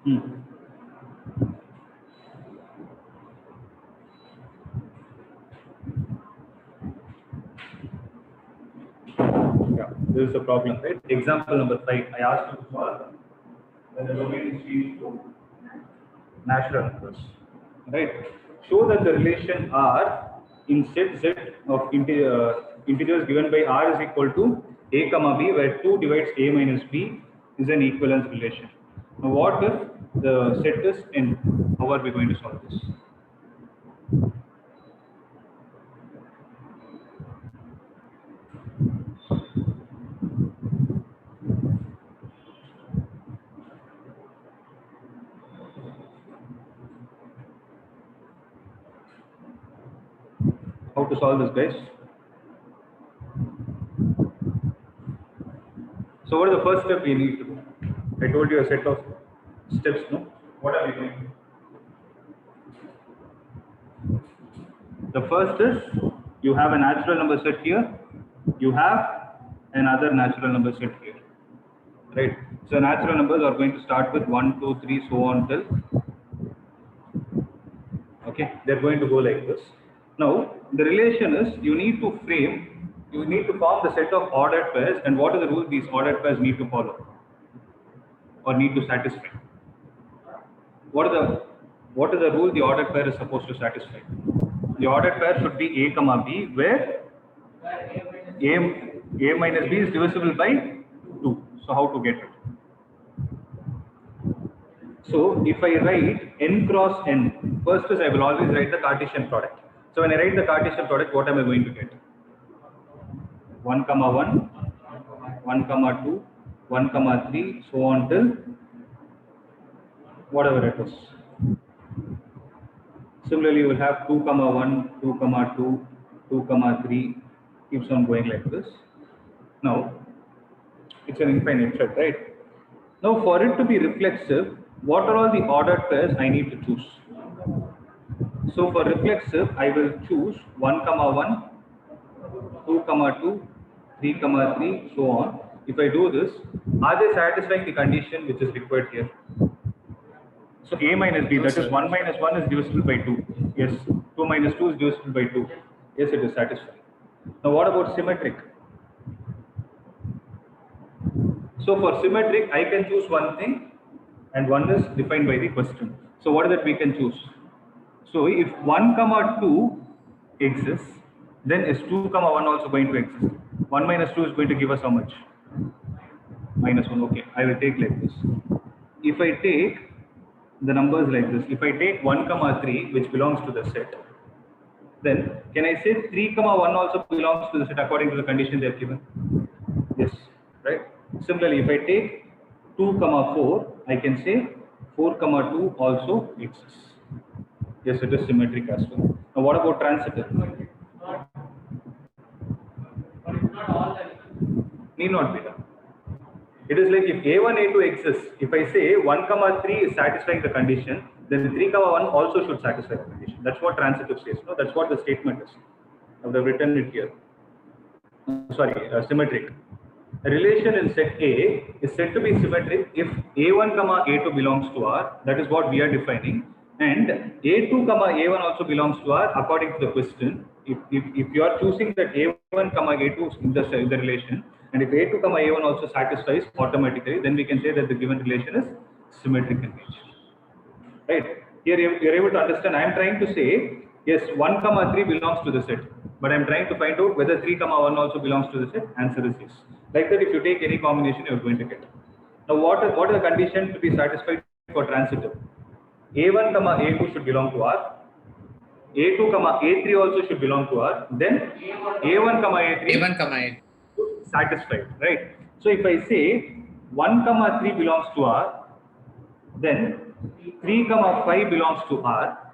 Hmm. Yeah, this is the problem, right? Example number 5. I asked you to solve when the domain is changed to natural numbers, right? Show that the relation R in set Z of integers given by R is equal to A comma B, where 2 divides A minus B is an equivalence relation. Now, what if the set is N? How are we going to solve this? How to solve this, guys? So what is the first step we need to do? I told you a set of steps, no? What are we doing? The first is you have a natural number set here, you have another natural number set here, right? So natural numbers are going to start with 1, 2, 3, so on till, okay, they're going to go like this. Now, the relation is you need to form the set of ordered pairs, and what are the rules these ordered pairs need to follow or need to satisfy? What is the rule the ordered pair is supposed to satisfy? The ordered pair should be A comma B, where A minus B is divisible by 2. So how to get it? So if I write n cross n, first is I will always write the Cartesian product. So when I write the Cartesian product, what am I going to get? 1 comma 1, 1 comma 2, 1 comma 3, so on till whatever it is. Similarly, you will have 2 comma 1, 2 comma 2, 2 comma 3, keeps on going like this. Now, it's an infinite set, right? Now, for it to be reflexive, what are all the ordered pairs I need to choose? So, for reflexive, I will choose 1 comma 1, 2 comma 2, 3 comma 3, so on. If I do this, are they satisfying the condition which is required here? So A minus B, that is 1 minus 1 is divisible by 2. Yes. 2 minus 2 is divisible by 2. Yes, it is satisfying. Now what about symmetric? So for symmetric, I can choose one thing and one is defined by the question. So what is that we can choose? So if 1 comma 2 exists, then is 2 comma 1 also going to exist? 1 minus 2 is going to give us how much? Minus 1. Okay, I will take like this. If I take the numbers like this, if I take 1 comma 3 which belongs to the set, then can I say 3 comma 1 also belongs to the set according to the condition they have given? Yes, right? Similarly, if I take 2 comma 4, I can say 4 comma 2 also exists. Yes, it is symmetric as well. Now what about transitive? Need not be done. It is like if A1, A2 exists, if I say 1 comma 3 is satisfying the condition, then 3 comma 1 also should satisfy the condition. That's what transitive says. No, that's what the statement is. I would have written it here. Symmetric. A relation in set A is said to be symmetric if A1 comma A2 belongs to R. That is what we are defining. And A2 comma A1 also belongs to R according to the question. If you are choosing that A1 comma A2 in the relation, and if A2 comma A1 also satisfies automatically, then we can say that the given relation is symmetric in nature. Right? Here you are able to understand. I am trying to say, yes, 1 comma 3 belongs to the set, but I am trying to find out whether 3 comma 1 also belongs to the set. Answer is yes. Like that, if you take any combination, you are going to get. Now, what is the condition to be satisfied for transitive? A1 comma A2 should belong to R. A2 comma A3 also should belong to R. Then A1 comma A3 satisfied, right? So if I say 1 comma 3 belongs to R, then 3 comma 5 belongs to R.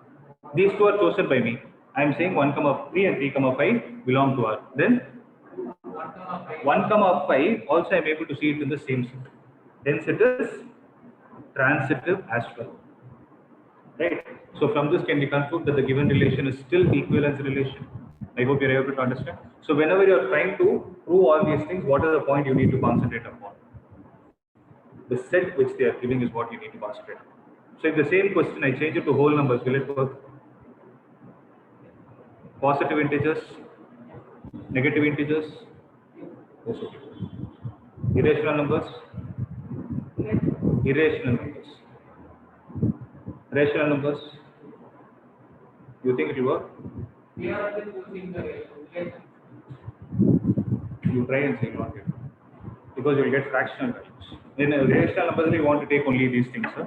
These two are chosen by me. I am saying 1 comma 3 and 3 comma 5 belong to R. Then 1 comma 5 also I am able to see it in the same set. Hence it is transitive as well. Right? So from this can be concluded that the given relation is still equivalence relation. I hope you are able to understand. So whenever you are trying to prove all these things, what is the point you need to concentrate upon? The set which they are giving is what you need to concentrate upon. So if the same question I change it to whole numbers, will it work? Positive integers, negative integers, yes, okay. Irrational numbers, irrational numbers, rational numbers. You think it will work? You try and see, not it. Because you will get fractional values. In rational numbers, we want to take only these things. Huh?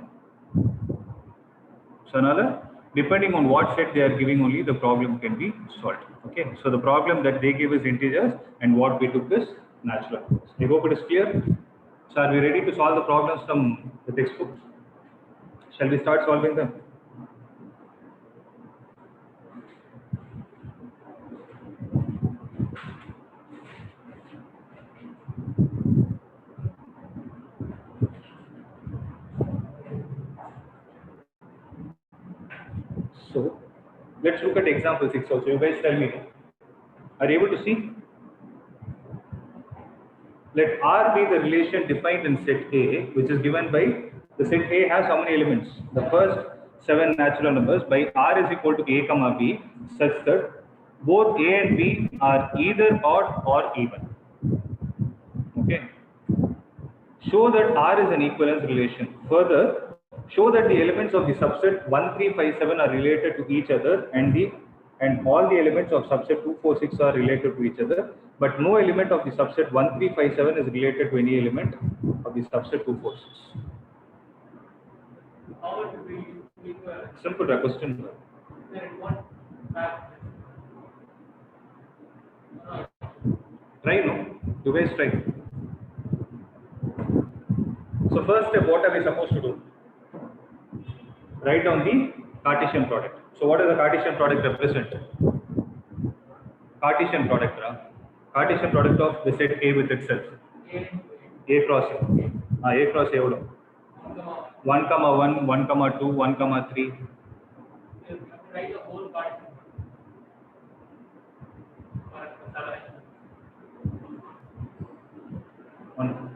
So another, depending on what set they are giving only, the problem can be solved. Okay. So the problem that they give is integers, and what we took is natural numbers. I hope it is clear. So are we ready to solve the problems from the textbook? Shall we start solving them? So let's look at example 6 also. You guys tell me. Are you able to see? Let R be the relation defined in set A, which is given by the set A has how many elements? The first 7 natural numbers by R is equal to A comma B, such that both A and B are either odd or even. Okay. Show that R is an equivalence relation. Further, show that the elements of the subset 1, 3, 5, 7 are related to each other, and all the elements of subset 2, 4, 6 are related to each other, but no element of the subset 1, 3, 5, 7 is related to any element of the subset 2, 4, 6. Simple question. Try, no? You guys try. So first step, what are we supposed to do? Write down the Cartesian product. So what does the Cartesian product represent? Cartesian product, Cartesian product of the set A with itself. A cross A. A cross A. 1, 1, 1, 2, 1, 3. Write the whole part. One.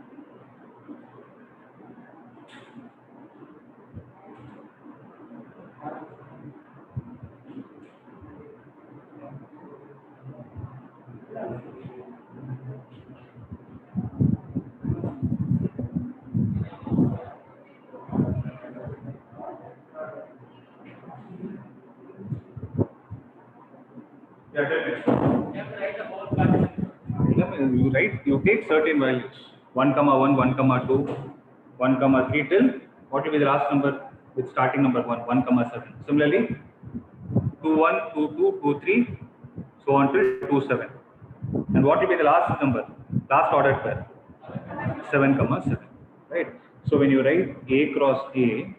You write, you take certain values 1, 1, 1, 2, 1, 3 till what will be the last number with starting number 1, 1, 7. Similarly, 2, 1, 2, 2, 2, 3, so on till 2, 7. And what will be the last number, last ordered pair? 7, 7. Right. So when you write A cross A,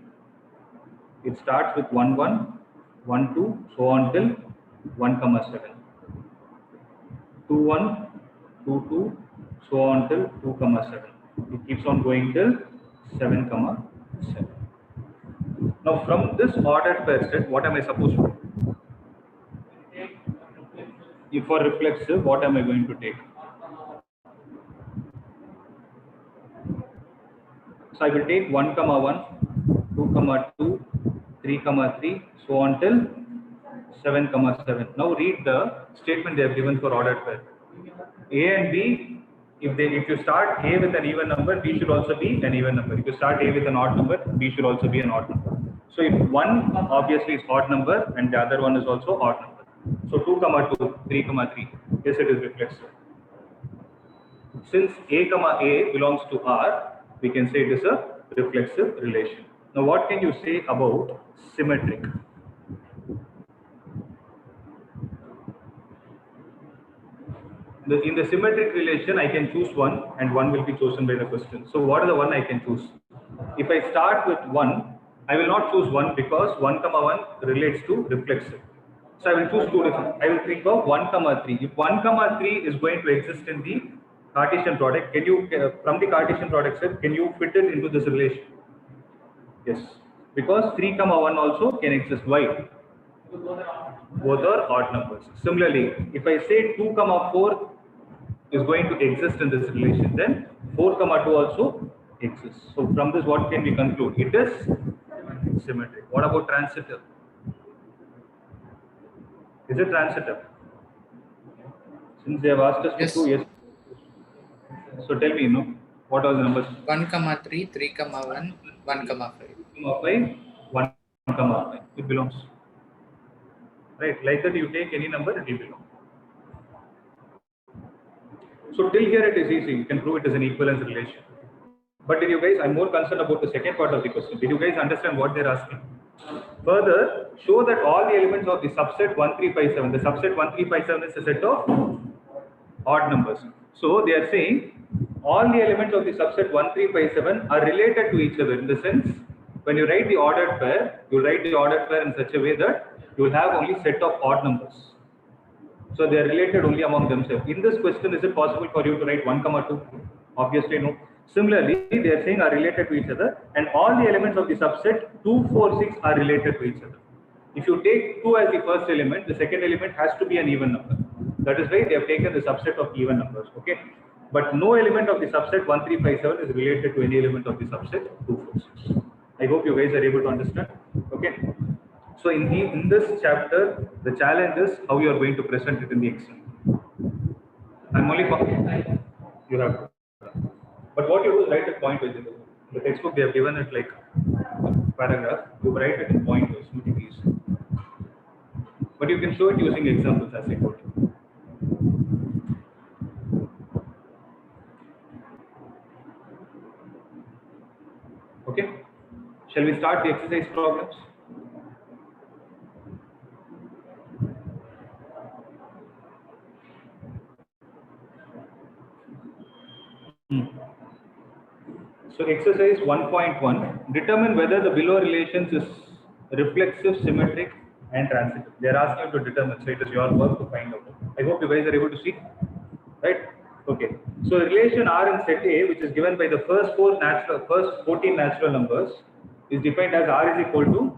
it starts with 1, 1, 1, 2, so on till 1, 7. 2, 1, 2, 2, so on till 2, 7. It keeps on going till 7, 7. Now from this ordered pair set, what am I supposed to do? If for reflexive, what am I going to take? So I will take 1, 1, 2, 2, 3, 3, so on till 7, 7. Now read the statement they have given for ordered pair. A and B, if you start A with an even number, B should also be an even number. If you start A with an odd number, B should also be an odd number. So if one obviously is odd number and the other one is also odd number. So 2, 2, 3, 3. Yes, it is reflexive. Since A belongs to R, we can say it is a reflexive relation. Now what can you say about symmetric? In the symmetric relation, I can choose one and one will be chosen by the question. So what is the one I can choose? If I start with 1, I will not choose 1 because 1, 1 relates to reflexive. So I will choose 2 different. I will think of 1, 3. If 1, 3 is going to exist in the Cartesian product, can you, from the Cartesian product set, can you fit it into this relation? Yes, because 3, 1 also can exist. Why? Both are odd numbers. Similarly, if I say 2, 4 is going to exist in this relation, then 4, 2 also exists. So from this, what can we conclude? It is symmetric. What about transitive? Is it transitive? Since they have asked us Yes. to do, yes. So tell me, what are the numbers? 1, 3, 3, 1, 1, 5. 5, 1, 5. It belongs. Right, like that you take any number, it will belong. So till here it is easy, you can prove it as an equivalence relation. But did you guys, I'm more concerned about the second part of the question. Did you guys understand what they're asking? Further, show that all the elements of the subset 1357, the subset 1357 is a set of odd numbers. So they are saying all the elements of the subset 1357 are related to each other, in the sense when you write the ordered pair, you write the ordered pair in such a way that you will have only set of odd numbers. So they are related only among themselves. In this question, is it possible for you to write 1, 2? Obviously no. Similarly, they are saying are related to each other, and all the elements of the subset 2, 4, 6 are related to each other. If you take 2 as the first element, the second element has to be an even number. That is why they have taken the subset of even numbers. Okay, but no element of the subset 1357 is related to any element of the subset 2, 4, 6. I hope you guys are able to understand. Okay. So in this chapter, the challenge is how you are going to present it in the Excel. I'm only you have to. But what you do is write it point wise. In the textbook they have given it like paragraph. You write it in point wise, not in easy. But you can show it using examples as I told you. Okay. Shall we start the exercise problems? So exercise 1.1, determine whether the below relations is reflexive, symmetric and transitive. They are asking you to determine, so it is your work to find out. I hope you guys are able to see, right? Okay. So relation R in set A, which is given by the first 14 natural numbers, is defined as R is equal to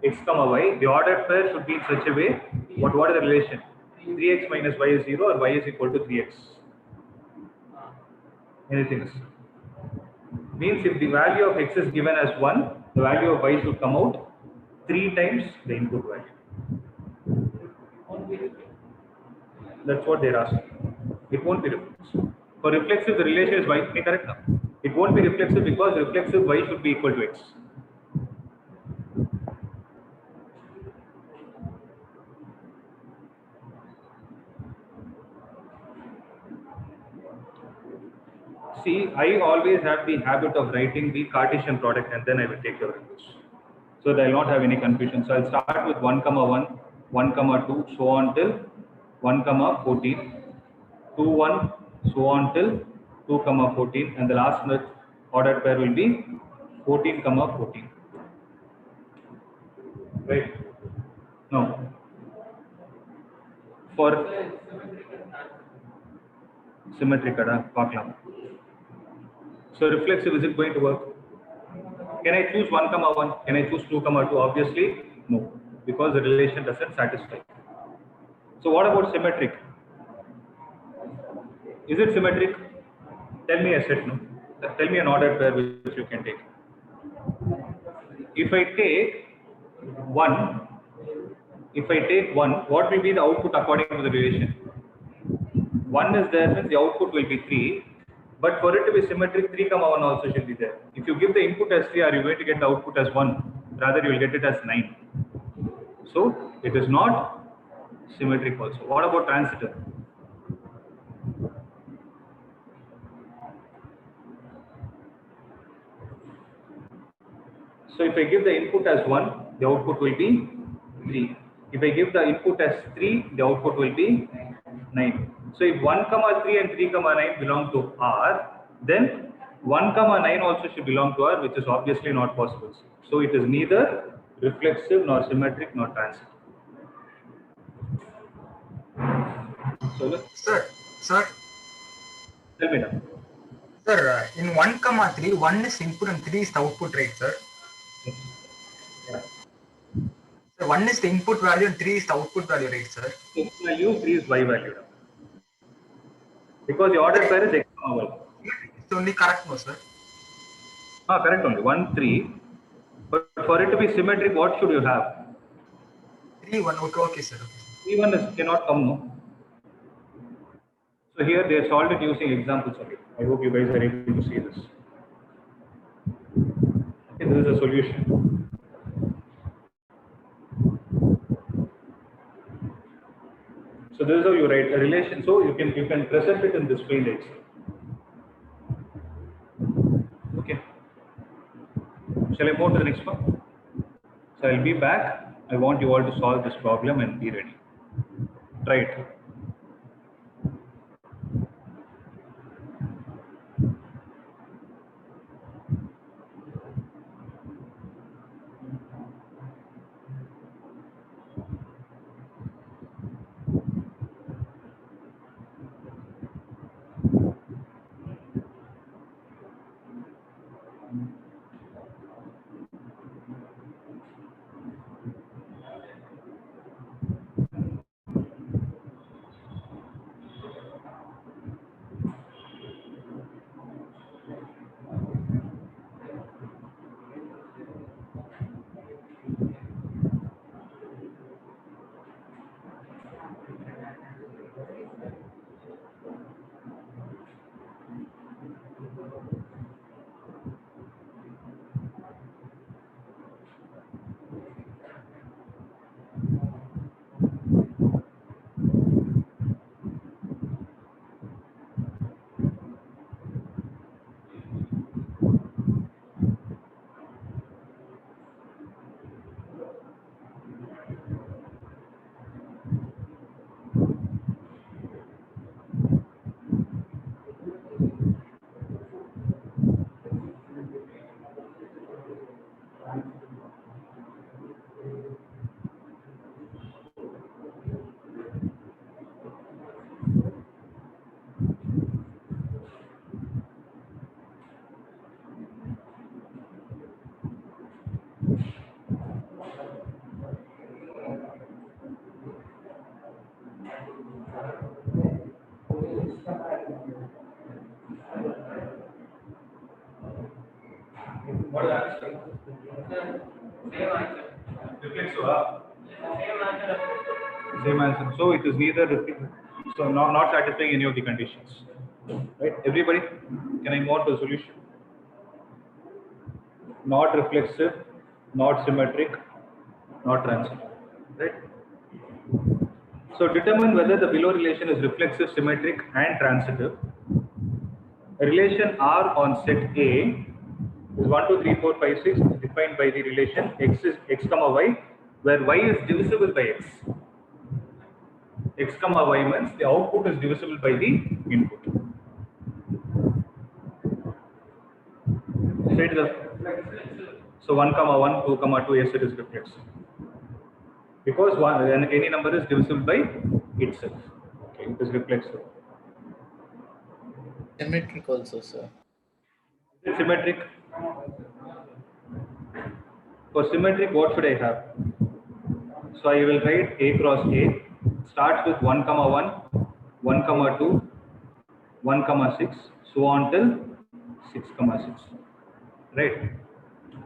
x comma y. The ordered pair should be in such a way. What is the relation? 3x minus y is 0 or y is equal to 3x. Anything else? Means if the value of x is given as 1, the value of y should come out 3 times the input value. That's what they're asking. It won't be reflexive. For reflexive, the relation is y. Correct now. It won't be reflexive because reflexive y should be equal to x. See, I always have the habit of writing the Cartesian product and then I will take your inputs. So that I will not have any confusion. So I'll start with 1, 1, 1, 2, so on till 1, 14, 2, 1, so on till 2, 14, and the last ordered pair will be 14, 14. Right? Now, for symmetric, so reflexive, is it going to work? Can I choose 1, 1? Can I choose 2, 2? Obviously, no, because the relation doesn't satisfy. So what about symmetric? Is it symmetric? Tell me a set, no? Tell me an ordered pair which you can take. If I take 1, what will be the output according to the relation? 1 is there, means the output will be 3. But for it to be symmetric, 3, 1 also should be there. If you give the input as 3, are you going to get the output as 1? Rather, you will get it as 9. So, it is not symmetric also. What about transitive? So, if I give the input as 1, the output will be 3. If I give the input as 3, the output will be 9. So, if 1, 3 and 3, 9 belong to R, then 1, 9 also should belong to R, which is obviously not possible. So, it is neither reflexive nor symmetric nor transitive. So, Sir. Tell me now. Sir, in 1, 3, 1 is input and 3 is the output, right, sir? Yeah. So 1 is the input value and 3 is the output value, right, sir? X value, 3 is y value. Because the ordered pair is x, y. It's only correct, no, sir? Correct only. 1, 3. But for it to be symmetric, what should you have? 3, 1. Okay, sir. 3, 1 cannot come, no? So here they solved it using examples of it. I hope you guys are able to see this. Okay, this is a solution. So this is how you write a relation. So you can present it in this way like so. Okay. Shall I move to the next one? So I'll be back. I want you all to solve this problem and be ready. Try it. What is the answer? Same answer. Reflexive. Same answer. Same answer. So it is neither so not satisfying any of the conditions. Right? Everybody, can I move on to the solution? Not reflexive, not symmetric, not transitive. Right? So determine whether the below relation is reflexive, symmetric, and transitive. A relation R on set A is 1, 2, 3, 4, 5, 6 defined by the relation x comma y, where y is divisible by x. X comma y means the output is divisible by the input. So 1 comma 1, 2 comma 2, yes, it is reflexive. Because any number is divisible by itself. Okay, it is reflexive. Symmetric also, sir. Is it symmetric? For symmetric, what should I have? So I will write A cross A. Starts with 1 comma 1, 1 comma 2, 1 comma 6, so on till 6 comma 6. Right?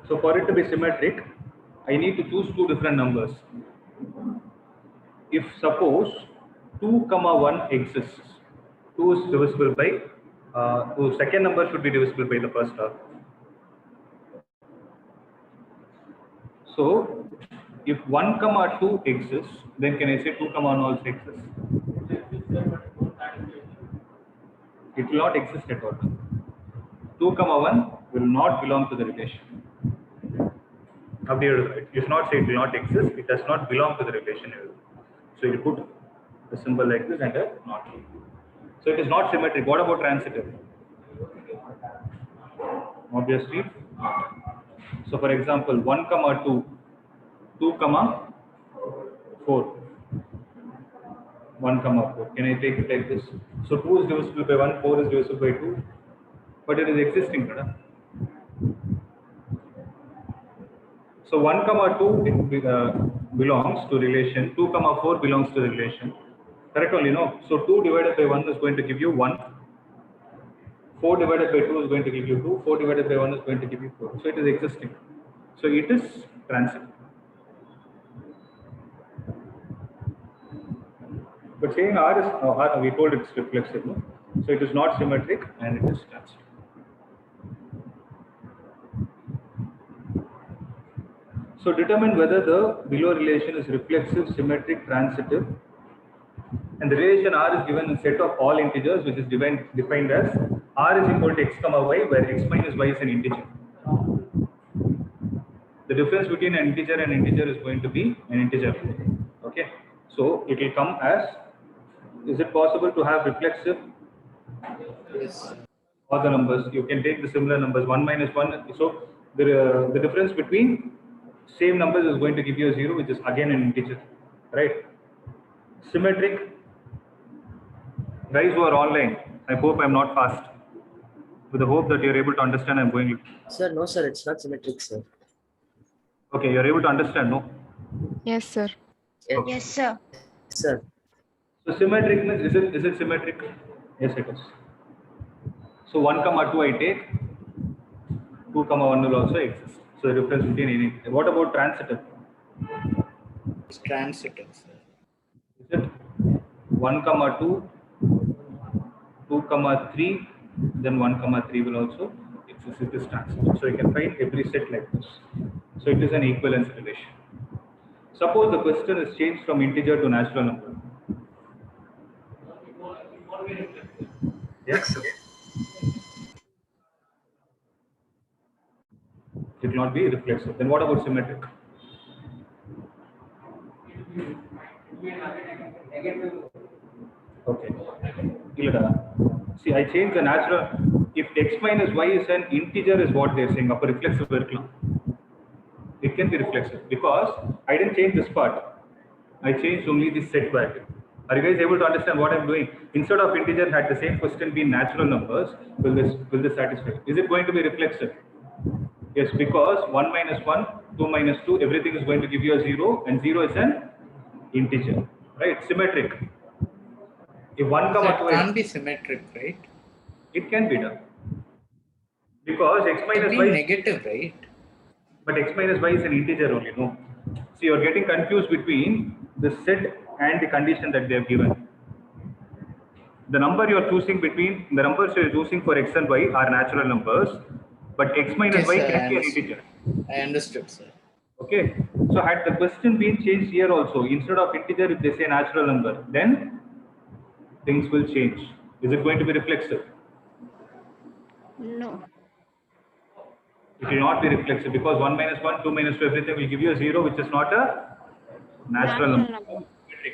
So for it to be symmetric, I need to choose two different numbers. If suppose 2 comma 1 exists, 2 is divisible by, the second number should be divisible by the first term. So if 1 comma 2 exists, then can I say 2 comma 1 also exists? It will not exist at all. 2 comma 1 will not belong to the relation. You should not say it will not exist, it does not belong to the relation. So you put a symbol like this and a not. So it is not symmetric. What about transitive? Obviously not. So for example, 1 comma 2, 2 comma 4, 1 comma 4. Can I take it like this? So 2 is divisible by 1, 4 is divisible by 2, but it is existing. So 1 comma 2 belongs to relation, 2 comma 4 belongs to the relation. Correct only, no? So 2 divided by 1 is going to give you 1. 4 divided by 2 is going to give you 2. 4 divided by 1 is going to give you 4. So it is existing. So it is transitive. But saying R is, R, we told it's reflexive, no? So it is not symmetric and it is transitive. So determine whether the below relation is reflexive, symmetric, transitive, and the relation R is given in set of all integers, which is defined as R is equal to x comma y, where x minus y is an integer. The difference between an integer and integer is going to be an integer. Okay, so it will come as, is it possible to have reflexive Yes. or the numbers? You can take the similar numbers 1 minus 1. So the difference between same numbers is going to give you a 0, which is again an integer, right? Symmetric. Guys who are online, I hope I'm not fast. With the hope that you're able to understand, I'm going. Sir, no, sir, it's not symmetric, sir. Okay, you're able to understand, no? Yes, sir. Okay. Yes, sir. Sir, So symmetric means, is it symmetric? Yes, it is. So 1 comma 2 I take, 2 comma 1 will also exist. So the difference between any. What about transitive? it's transitive, sir. Is it 1 comma 2, 2 comma 3, then 1 comma 3 will also exist. It is transitive. So you can find every set like this. So it is an equivalence relation. Suppose the question is changed from integer to natural number. Yes, it will not be reflexive. Then what about symmetric? Okay. See, I change the natural. If x minus y is an integer, is what they're saying, upper reflexive circle. It can be reflexive because I didn't change this part. I changed only the set value. Are you guys able to understand what I'm doing? Instead of integer, had the same question been natural numbers, will this satisfy? Is it going to be reflexive? Yes, because 1 minus 1, 2 minus 2, everything is going to give you a 0, and 0 is an integer, right? Symmetric. If 1 Sir, comma it 2 can't be symmetric, right? it can be done. Because x It minus be y, negative, right? but x minus y is an integer only, no? See, you're getting confused between the set and the condition that they have given. The number you're choosing between, the numbers you're choosing for x and y are natural numbers, but x minus Yes, y sir, can I be an understood. integer. I understood, sir. Okay, so had the question been changed here also, instead of integer, if they say natural number, then things will change. Is it going to be reflexive? No. It will not be reflexive because 1 minus 1, 2 minus 2, everything will give you a 0, which is not a natural number.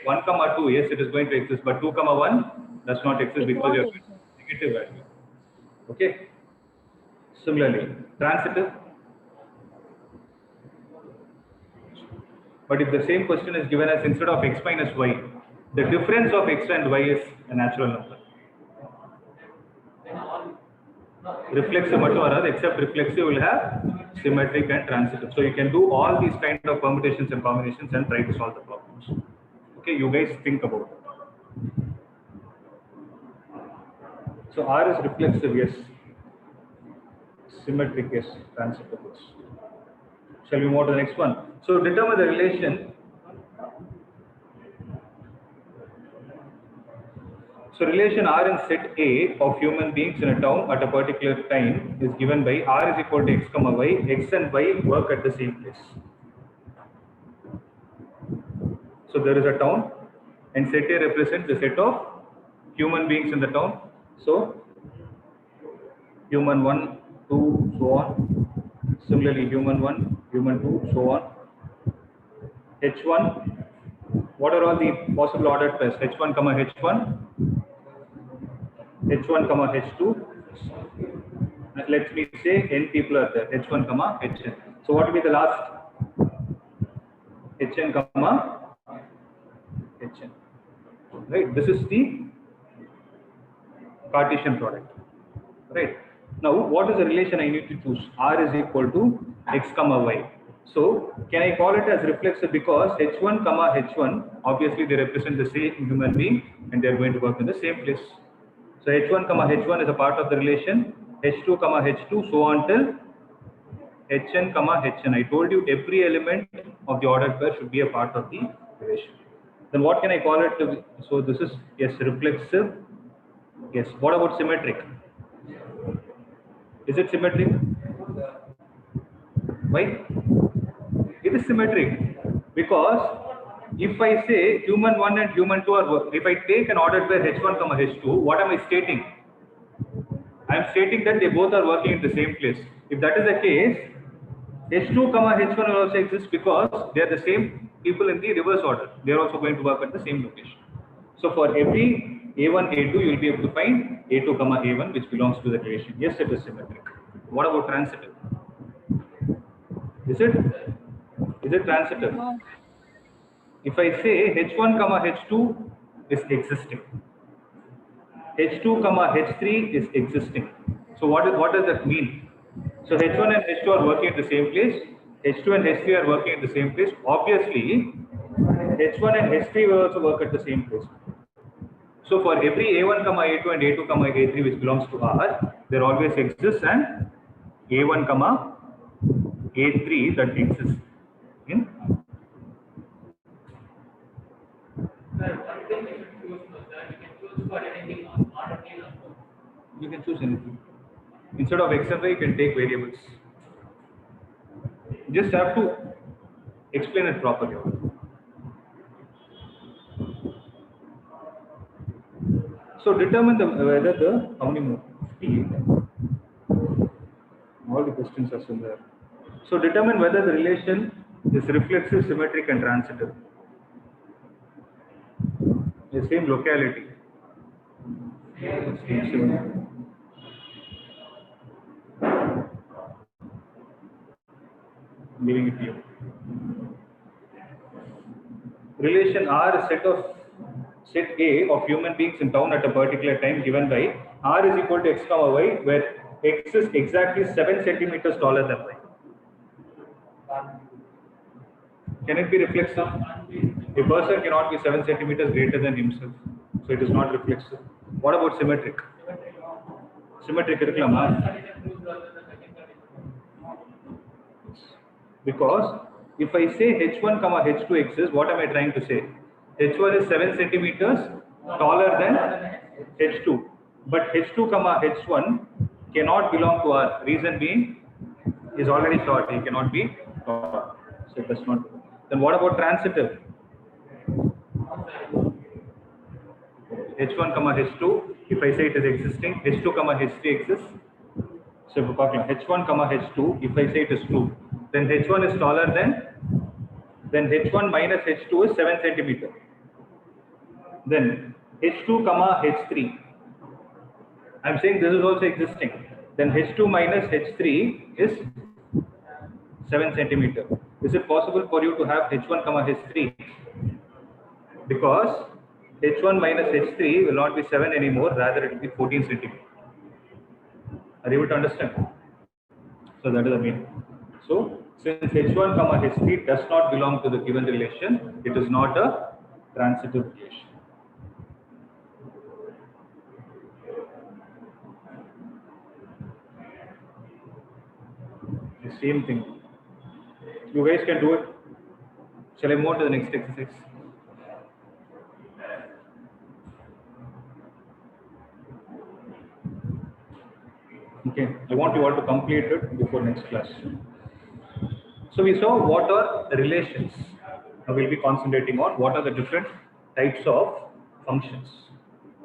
1 comma 2, yes, it is going to exist, but 2 comma 1 does not exist because you have negative value. Okay. Similarly, transitive. But if the same question is given as instead of x minus y, the difference of x and y is a natural number. Reflexive except reflexive will have symmetric and transitive. So you can do all these kind of permutations and combinations and try to solve the problems. Okay, you guys think about it. So R is reflexive, yes. Symmetric, yes. Transitive, yes. Shall we move on to the next one? So determine the relation. So relation R in set A of human beings in a town at a particular time is given by R is equal to x comma y. X and y work at the same place. So there is a town and set A represents the set of human beings in the town. So human 1, 2, so on. Similarly, human 1, human 2, so on. H1, what are all the possible ordered pairs? H1 comma H1, H1 comma H2. Let me say n people are there. H1 comma Hn. So what will be the last? Hn comma Hn. Right. This is the Cartesian product. Right. Now, what is the relation I need to choose? R is equal to x comma y. So, can I call it as reflexive because H1 comma H1, obviously they represent the same human being and they are going to work in the same place. So, H1 comma H1 is a part of the relation, H2 comma H2, so on till Hn comma Hn. I told you every element of the ordered pair should be a part of the relation. Then what can I call it? So this is, yes, reflexive. Yes. What about symmetric? Is it symmetric? Why? It is symmetric because if I say human 1 and human 2 are, if I take an ordered pair H1 comma H2, what am I stating? I am stating that they both are working in the same place. If that is the case, H2 comma H1 will also exist because they are the same people in the reverse order. They are also going to work at the same location. So for every A1, A2, you will be able to find A2 comma A1 which belongs to the relation. Yes, it is symmetric. What about transitive? Is it transitive? No. If I say H1 comma H2 is existing, H2 comma H3 is existing. So what does that mean? So H1 and H2 are working at the same place. H2 and H3 are working at the same place. Obviously, H1 and H3 will also work at the same place. So for every A1 comma A2 and A2 comma A3 which belongs to R, there always exists an A1 comma A3 that exists in. You can choose anything. Instead of X and Y, you can take variables. You just have to explain it properly. So determine whether the, how many more? All the questions are similar. So determine whether the relation is reflexive, symmetric and transitive. The same locality. Giving it to you. Relation R is set A of human beings in town at a particular time given by R is equal to X comma Y, where X is exactly 7 centimeters taller than Y. Can it be reflexive? A person cannot be 7 centimeters greater than himself, so it is not reflexive. What about symmetric? Symmetric irukkalama? Because if I say H1 comma H2 exists, what am I trying to say? H1 is 7 centimeters taller than H2, but H2 comma H1 cannot belong to R. Reason being, he is already short. He cannot be tall. So it does not. Then what about transitive? H1 comma H2. If I say it is existing, H2 comma H3 exists. So if we call H1 comma H2, if I say it is true, then H1 is taller then H1 minus H2 is 7 centimeter. Then H2 comma H3. I am saying this is also existing. Then H2 minus H3 is 7 centimeter. Is it possible for you to have H1 comma H3? Because H1 minus H3 will not be 7 anymore, rather it will be 14 centimeter. Are you able to understand? So that is the meaning. So since H1 comma H3 does not belong to the given relation, it is not a transitive relation. The same thing. You guys can do it. Shall I move on to the next exercise? Okay, I want you all to complete it before next class. So we saw what are the relations. Now we'll be concentrating on what are the different types of functions.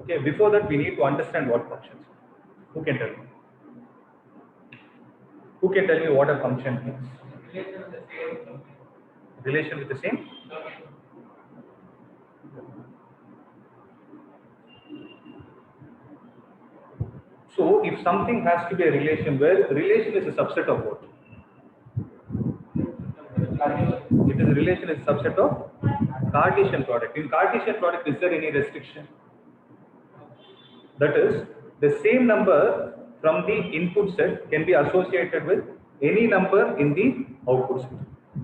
Okay, before that we need to understand what functions are. Who can tell me? Who can tell me what a function is? Relation with the same? So if something has to be a relation, where relation is a subset of what? It is a relation is a subset of Cartesian product. In Cartesian product, is there any restriction? That is, the same number from the input set can be associated with any number in the output set.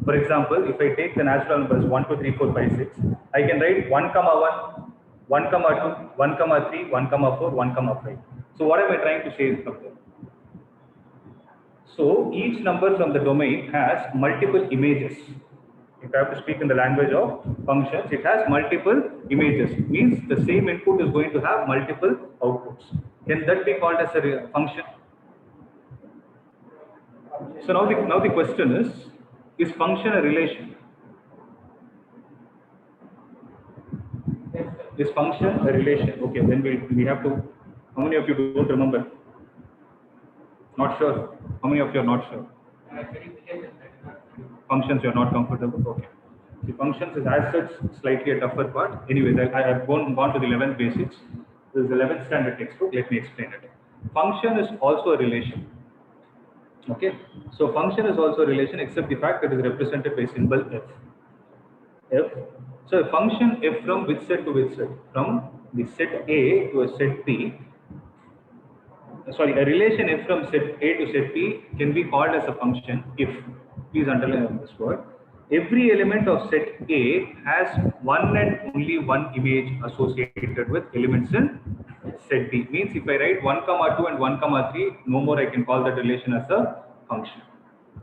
For example, if I take the natural numbers 1, 2, 3, 4, 5, 6, I can write 1, 1, 1, 2, 1, 3, 1, 4, 1, 5. So what am I trying to say from there? So each number from the domain has multiple images. If I have to speak in the language of functions, it has multiple images. Means the same input is going to have multiple outputs. Can that be called as a function? So now the question is function a relation? Is function a relation? Okay, then we have to. How many of you don't remember? Not sure. How many of you are not sure? Functions you're not comfortable. Okay. The functions is as such slightly a tougher part. Anyways, I have gone to the 11th basics. This is the 11th standard textbook. Let me explain it. Function is also a relation. Okay. So function is also a relation, except the fact that it is represented by symbol f. F. So a function f from which set to which set? From the set A to a set P. Sorry, a relation f from set A to set P can be called as a function if, please underline this word, every element of set A has one and only one image associated with elements in set B. Means if I write 1, 2 and 1, 3, no more I can call that relation as a function.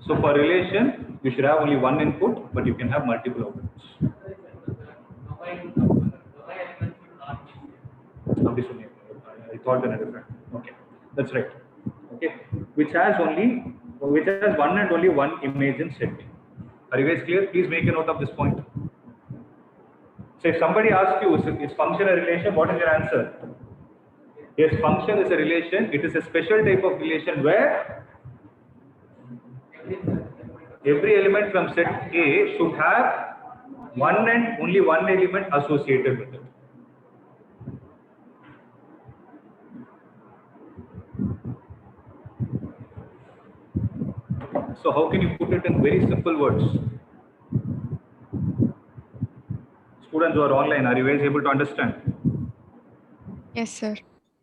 So for relation, you should have only one input, but you can have multiple outputs. I thought that different. Okay, that's right. Okay, which has one and only one image in set. Are you guys clear? Please make a note of this point. So if somebody asks you, is function a relation? What is your answer? Yes, function is a relation. It is a special type of relation where every element from set A should have one and only one element associated with it. So how can you put it in very simple words? Students who are online, are you guys able to understand? Yes, sir. Is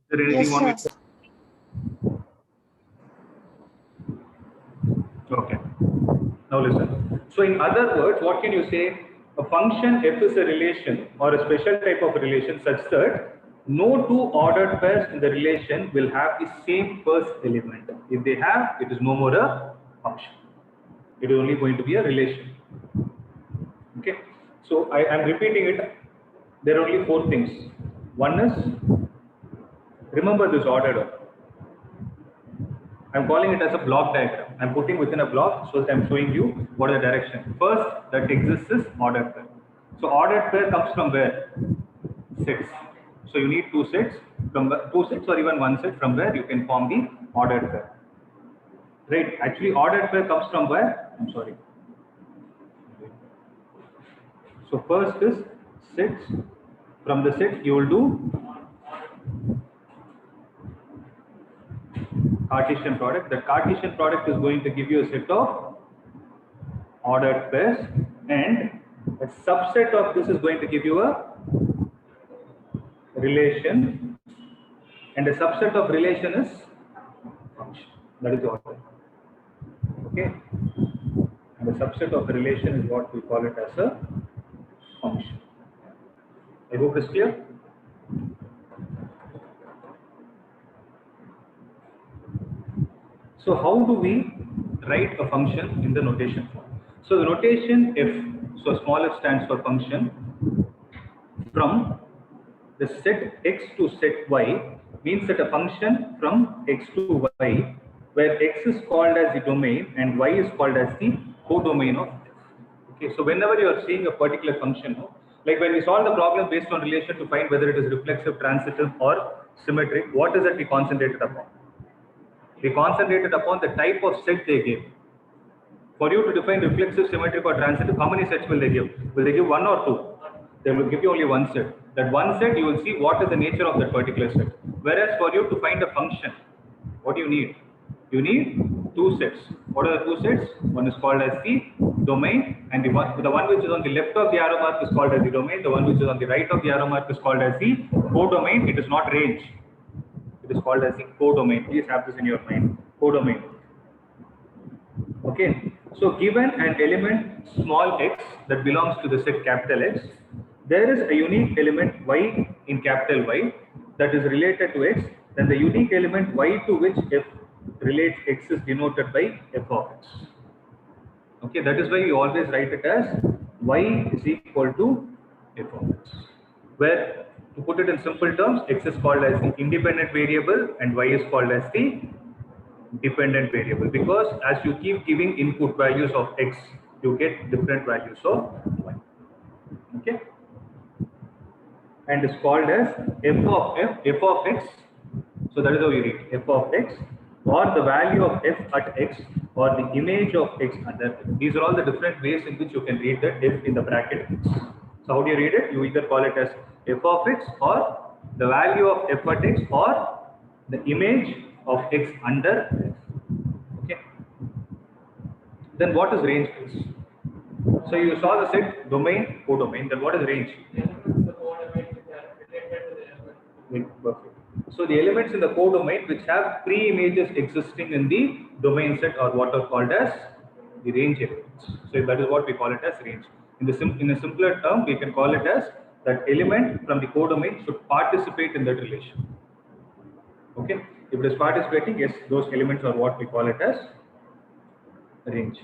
there anything Yes, sir. Okay. Now listen. So in other words, what can you say? A function f is a relation or a special type of relation such that no two ordered pairs in the relation will have the same first element. If they have, it is no more a function. It is only going to be a relation. Okay. So I am repeating it. There are only four things. One is, remember this ordered. I'm calling it as a block diagram. I'm putting within a block so that I'm showing you what is the direction. First that exists is ordered pair. So ordered pair comes from where? Sets. So you need two sets or even one set from where you can form the ordered pair. Right? Actually, ordered pair comes from where? I'm sorry. So first is sets. From the sets you will do Cartesian product. The Cartesian product is going to give you a set of ordered pairs, and a subset of this is going to give you a relation, and a subset of relation is function. That is the order. Okay, and the subset of the relation is what we call it as a function. I hope it's clear. So how do we write a function in the notation form? So the notation f, so small f stands for function, from the set x to set y means that a function from x to y, where x is called as the domain and y is called as the codomain of f. Okay, so whenever you are seeing a particular function, like when we solve the problem based on relation to find whether it is reflexive, transitive or symmetric, what is that we concentrated upon? We concentrated upon the type of set they gave. For you to define reflexive, symmetric or transitive, how many sets will they give? Will they give one or two? They will give you only one set. That one set you will see what is the nature of that particular set. Whereas for you to find a function, what do you need? You need two sets. What are the two sets? One is called as the domain, and the one which is on the left of the arrow mark is called as the domain. The one which is on the right of the arrow mark is called as the codomain. It is not range. It is called as the codomain. Please have this in your mind. Codomain. Okay. So given an element small x that belongs to the set capital X, there is a unique element y in capital Y that is related to x, then the unique element y to which f relates x is denoted by f of x. Okay, that is why we always write it as y is equal to f of x. Where, to put it in simple terms, x is called as the independent variable and y is called as the dependent variable, because as you keep giving input values of x, you get different values of y. Okay, and is called as f of x. So that is how you read f of x, or the value of f at x, or the image of x under x. These are all the different ways in which you can read that f in the bracket x. So how do you read it? You either call it as f of x, or the value of f at x, or the image of x under x. Okay. Then what is range is? So you saw the set domain, codomain. Then what is range? Perfect. So the elements in the codomain which have pre-images existing in the domain set are what are called as the range elements. So that is what we call it as range. In a simpler term, we can call it as that element from the codomain should participate in that relation. Okay. If it is participating, yes, those elements are what we call it as range.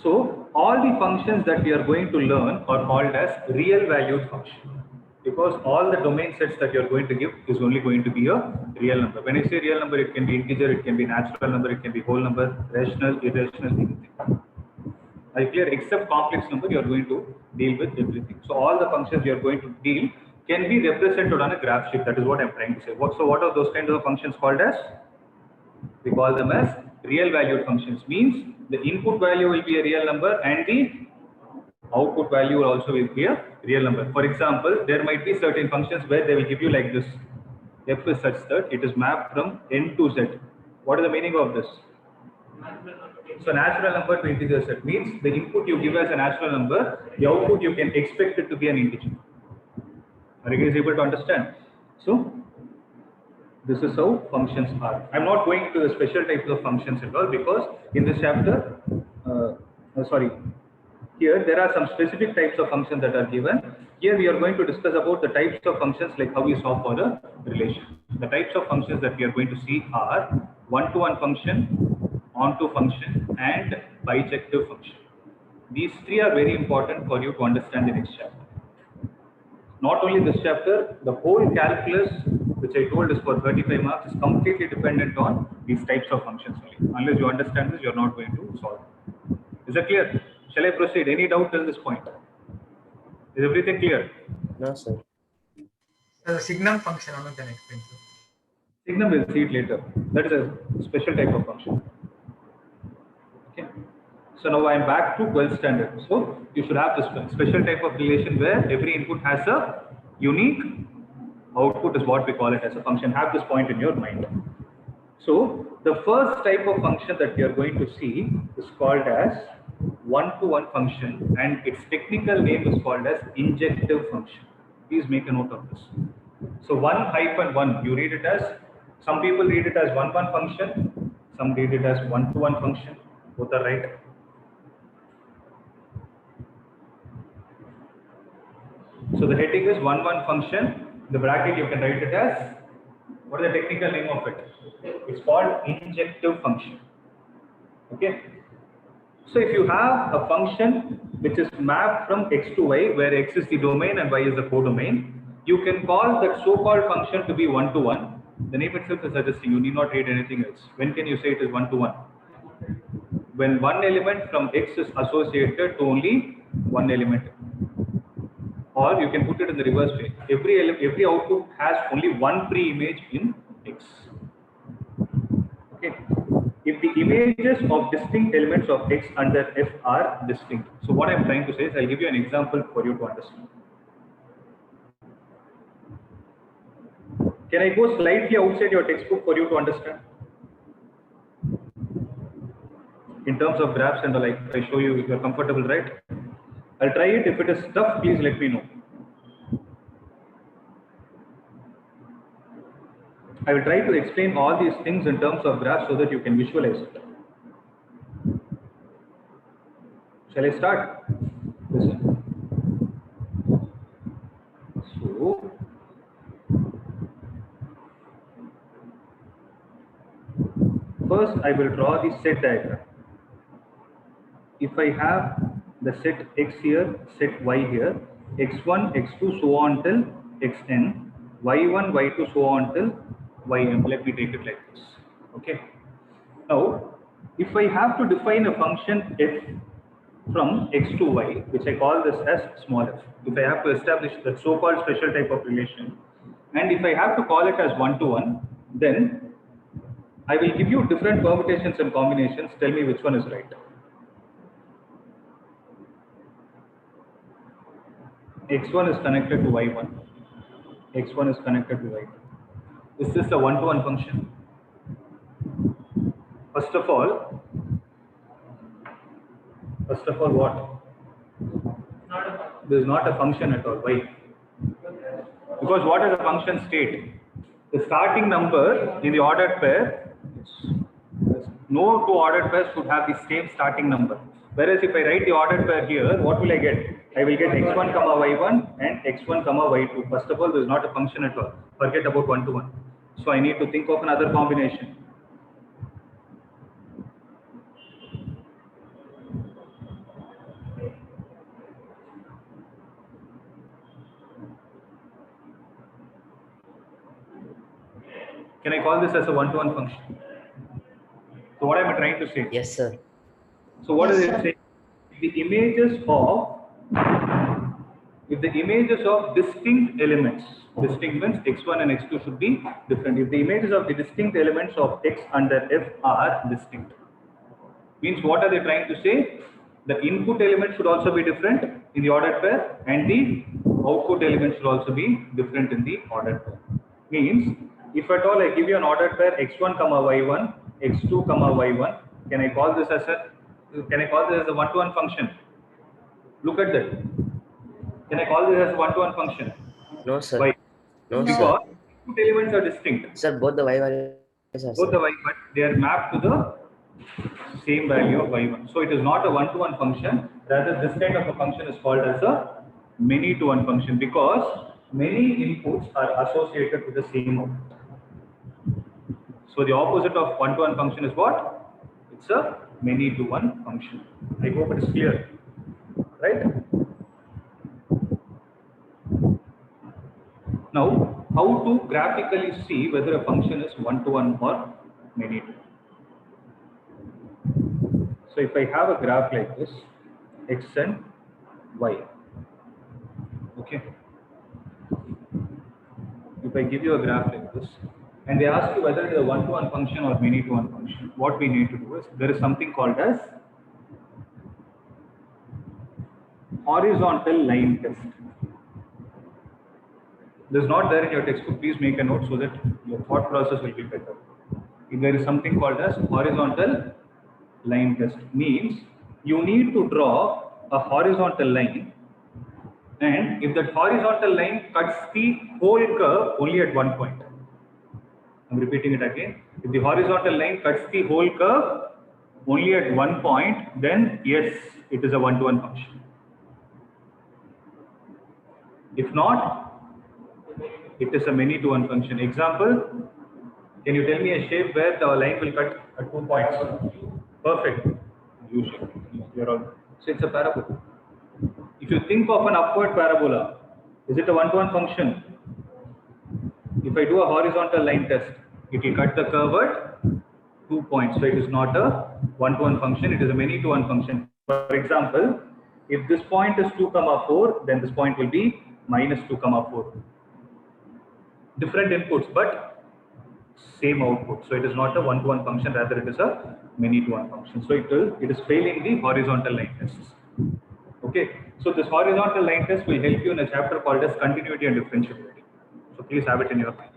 So all the functions that we are going to learn are called as real valued function, because all the domain sets that you are going to give is only going to be a real number. When I say real number, it can be integer, it can be natural number, it can be whole number, rational, irrational, anything. Are you clear? Except complex number, you are going to deal with everything. So all the functions you are going to deal can be represented on a graph sheet. That is what I am trying to say. So what are those kinds of functions called as? We call them as real valued functions. Means the input value will be a real number and the output value also will be a real number. For example, there might be certain functions where they will give you like this. F is such that it is mapped from n to z. What is the meaning of this? So natural number to integer set means the input you give as a natural number, the output you can expect it to be an integer. Are you guys able to understand? So this is how functions are. I'm not going into the special types of functions at all, because in this chapter, here there are some specific types of functions that are given. Here we are going to discuss about the types of functions like how we saw for the relation. The types of functions that we are going to see are one-to-one function, onto function, and bijective function. These three are very important for you to understand the next chapter. Not only this chapter, the whole calculus, which I told is for 35 marks, is completely dependent on these types of functions only. Unless you understand this, you are not going to solve it. Is that clear? Shall I proceed? Any doubt till this point? Is everything clear? No, sir. The signum function on can explain, sir. Signum we'll see it later. That is a special type of function. Okay. So now I am back to 12th standard. So you should have this special type of relation where every input has a unique output, is what we call it as a function. Have this point in your mind. So the first type of function that we are going to see is called as one-to-one function, and its technical name is called as injective function. Please make a note of this. So 1-1, you read it as, some people read it as one-one function, some read it as one-to-one function. Both are right. So the heading is one-one function. The bracket you can write it as, what is the technical name of it? It's called injective function. Okay. So if you have a function which is mapped from x to y, where x is the domain and y is the codomain, you can call that so-called function to be one-to-one. The name itself is suggesting you need not read anything else. When can you say it is one-to-one? When one element from x is associated to only one element. Or you can put it in the reverse way. Every output has only one pre-image in x. Okay. If the images of distinct elements of x under f are distinct. So what I am trying to say is, I'll give you an example for you to understand. Can I go slightly outside your textbook for you to understand? In terms of graphs and the like, I show you if you're comfortable, right? I'll try it. If it is tough, please let me know. I will try to explain all these things in terms of graphs so that you can visualize it. Shall I start? Listen. So I will draw the set diagram. If I have the set x here, set y here, x1, x2, so on till xn, y1, y2, so on till ym. Let me take it like this. Okay. Now, if I have to define a function f from x to y, which I call this as small f, if I have to establish that so-called special type of relation, and if I have to call it as one-to-one, then I will give you different permutations and combinations. Tell me which one is right. x1 is connected to y1. x1 is connected to y2. Is this a one-to-one function? First of all, what? This is not a function at all. Why? Because what is a function state? The starting number in the ordered pair, no two ordered pairs should have the same starting number. Whereas if I write the ordered pair here, what will I get? I will get x1 comma y1 and x1 comma y2. First of all, this is not a function at all. Forget about one-to-one. So I need to think of another combination. Can I call this as a one-to-one function? So what am I trying to say? Yes, sir. So what Yes, does sir. it say? If the images of distinct elements, distinct means x1 and x2 should be different. If the images of the distinct elements of x under f are distinct, means what are they trying to say? The input element should also be different in the ordered pair, and the output element should also be different in the ordered pair. Means if at all I give you an ordered pair x1 comma y1, x2 comma y1, can I call this as a one-to-one function? Look at that. Can I call this as a one-to-one function? No, sir. Why? No, No. sir. Because input elements are distinct. Sir, both the y values are Both the same. y, but they are mapped to the same value of y1. So it is not a one-to-one function. Rather, this kind of a function is called as a many-to-one function because many inputs are associated with the same output. So the opposite of one-to-one function is what? It's a many-to-one function. I hope it is clear, right? Now, how to graphically see whether a function is one-to-one or many-to-one? So if I have a graph like this, x and y, okay. If I give you a graph like this, and they ask you whether it is a one-to-one function or many-to-one function, what we need to do is, there is something called as horizontal line test. This is not there in your textbook. Please make a note so that your thought process will be better. If there is something called as horizontal line test, means you need to draw a horizontal line, and if that horizontal line cuts the whole curve only at one point. I'm repeating it again. If the horizontal line cuts the whole curve only at one point, then yes, it is a one-to-one function. If not, it is a many-to-one function. Example, can you tell me a shape where the line will cut at 2 points? Perfect. U-shape. You're all. So it's a parabola. If you think of an upward parabola, is it a one-to-one function? If I do a horizontal line test, it will cut the curve at 2 points. So it is not a one-to-one function, it is a many-to-one function. For example, if this point is 2, 4, then this point will be minus 2, 4. Different inputs, but same output. So it is not a one-to-one function, rather it is a many-to-one function. So it is failing the horizontal line tests. Okay. So this horizontal line test will help you in a chapter called as continuity and differentiability. So please have it in your mind.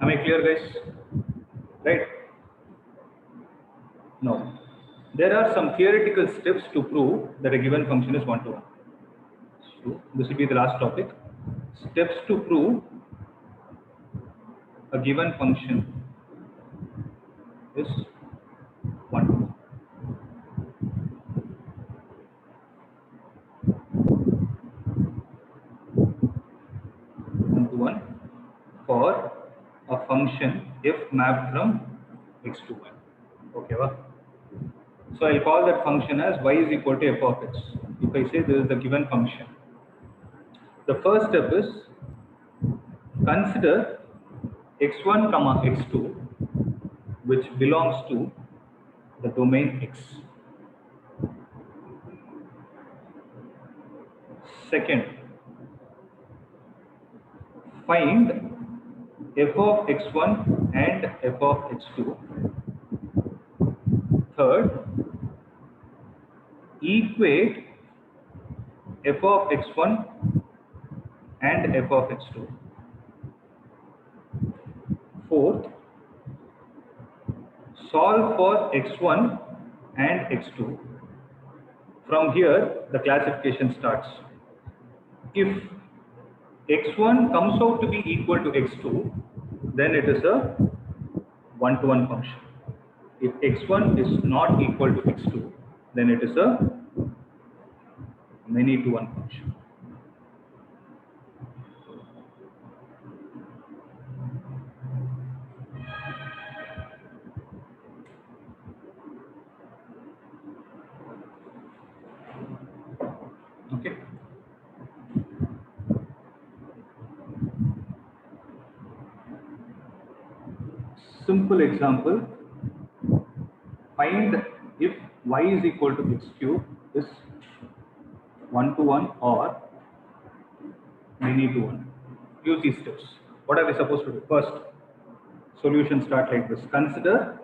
Am I clear, guys? Right? Now, there are some theoretical steps to prove that a given function is one-to-one. So this will be the last topic. Steps to prove a given function is one-to-one. One-to-one for a function mapped from x to y. Okay, va? So I'll call that function as y is equal to f of x. If I say this is the given function, the first step is consider x1 comma x2 which belongs to the domain x. Second, find f of x1 and f of x2. Third, equate f of x1 and f of x2. Fourth, solve for x1 and x2. From here, the classification starts. If x1 comes out to be equal to x2, then it is a one-to-one function. If x1 is not equal to x2, then it is a many-to-one function. Okay. Simple example. Find if y is equal to x cube is one-to-one or many-to-one. Use these steps. What are we supposed to do? First, solution start like this. Consider,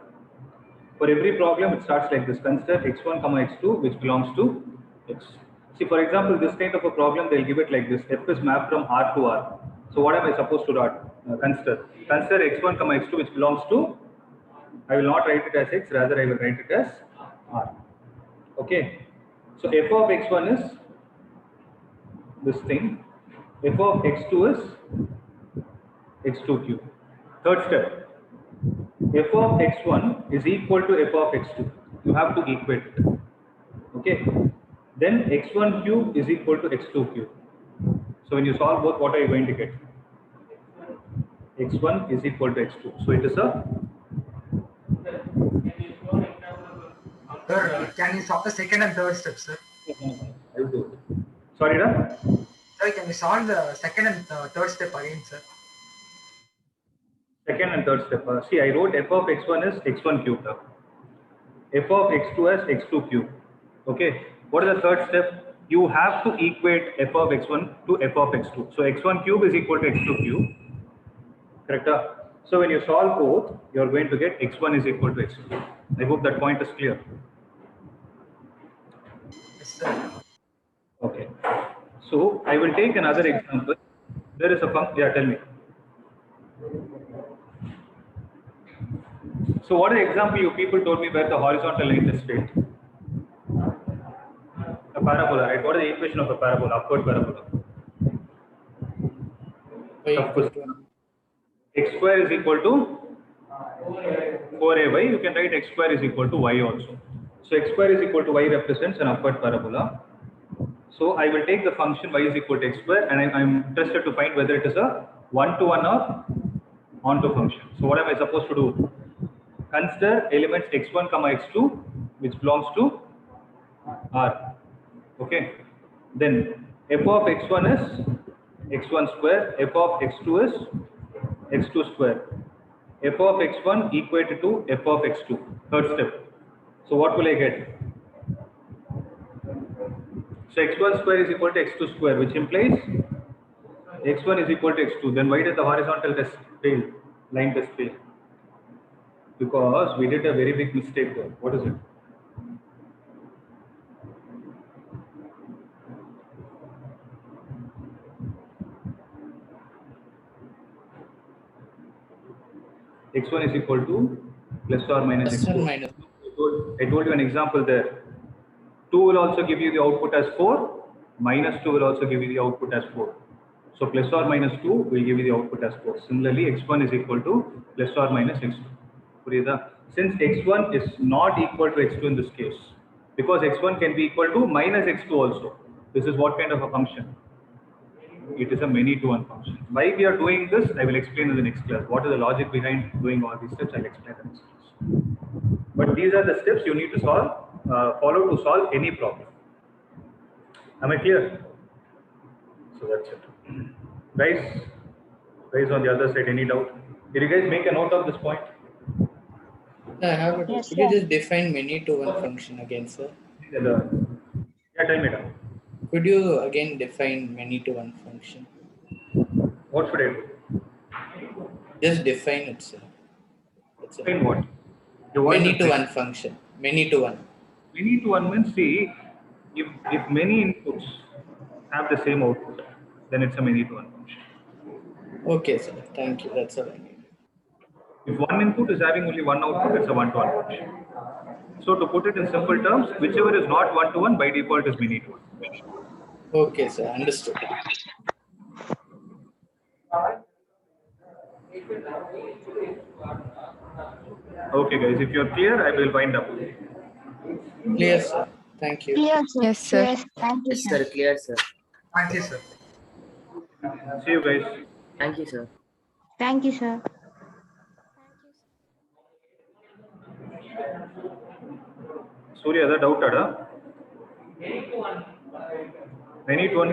for every problem it starts like this. Consider x1 comma x2 which belongs to x. See, for example, this kind of a problem they'll give it like this. F is mapped from R to R. So what am I supposed to consider? Consider x1 comma x2 which belongs to, I will not write it as x, rather I will write it as R. Okay. So f of x1 is this thing. F of x2 is x2 cube. Third step. F of x1 is equal to f of x2. You have to equate it. Okay. Then x1 cube is equal to x2 cube. So when you solve both, what are you going to get? x1 is equal to x2. So it is a. Sir, can you solve the second and third step, sir? I will do it. Sorry, Ram? Sir, can you solve the second and third step again, sir? Second and third step. See, I wrote f of x1 is x1 cube. F of x2 as x2 cube. Okay. What is the third step? You have to equate f of x1 to f of x2. So x1 cube is equal to x2 cube. Correct? So when you solve both, you are going to get x1 is equal to x2. I hope that point is clear. Yes, sir. Okay. So I will take another example. There is a function. Yeah, tell me. So what is the example you people told me where the horizontal line is straight? A parabola, right? What is the equation of a parabola? Upward parabola. Of course. X square is equal to 4ay. You can write x square is equal to y also. So x square is equal to y represents an upward parabola. So I will take the function y is equal to x square and I'm interested to find whether it is a one-to-one or onto function. So what am I supposed to do? Consider elements x1 comma x2 which belongs to R. Okay. Then f of x1 is x1 square, f of x2 is x2 square. F of x1 equated to f of x2. Third step. So what will I get? So x1 square is equal to x2 square, which implies x1 is equal to x2. Then why did the horizontal test fail? Line test fail? Because we did a very big mistake there. What is it? x1 is equal to plus or minus Plus or x2. minus. I told you an example there. 2 will also give you the output as 4. Minus 2 will also give you the output as 4. So plus or minus 2 will give you the output as 4. Similarly, x1 is equal to plus or minus x2. Since x1 is not equal to x2 in this case, because x1 can be equal to minus x2 also. This is what kind of a function? it is a many to one function. Why we are doing this, I will explain in the next class. What is the logic behind doing all these steps, I'll explain in the next class. But these are the steps you need to follow to solve any problem. Am I clear? So that's it. Guys on the other side, any doubt? Did you guys make a note of this point? I have it. Yes, Could you sir. just define many to one function again, sir? Yeah, tell me now. Could you again define many to one function? What should I do? Just define it, sir. That's it. Define what? Your voice Many is to breaking. one function. Many to one. Many to one means, see, if many inputs have the same output, then it's a many to one function. Okay, sir. Thank you. That's all I need. If one input is having only one output, it's a one to one function. So to put it in simple terms, whichever is not one to one by default is many to one. Okay, sir. Understood. Okay, guys, if you're clear, I will wind up. Clear, sir. Thank you. Clear, sir. Yes, sir. Yes, thank you, Yes, sir. sir. Clear, sir. Thank you, sir. See you guys. Thank you, sir. Thank you, sir. Surya, that doubt, many to one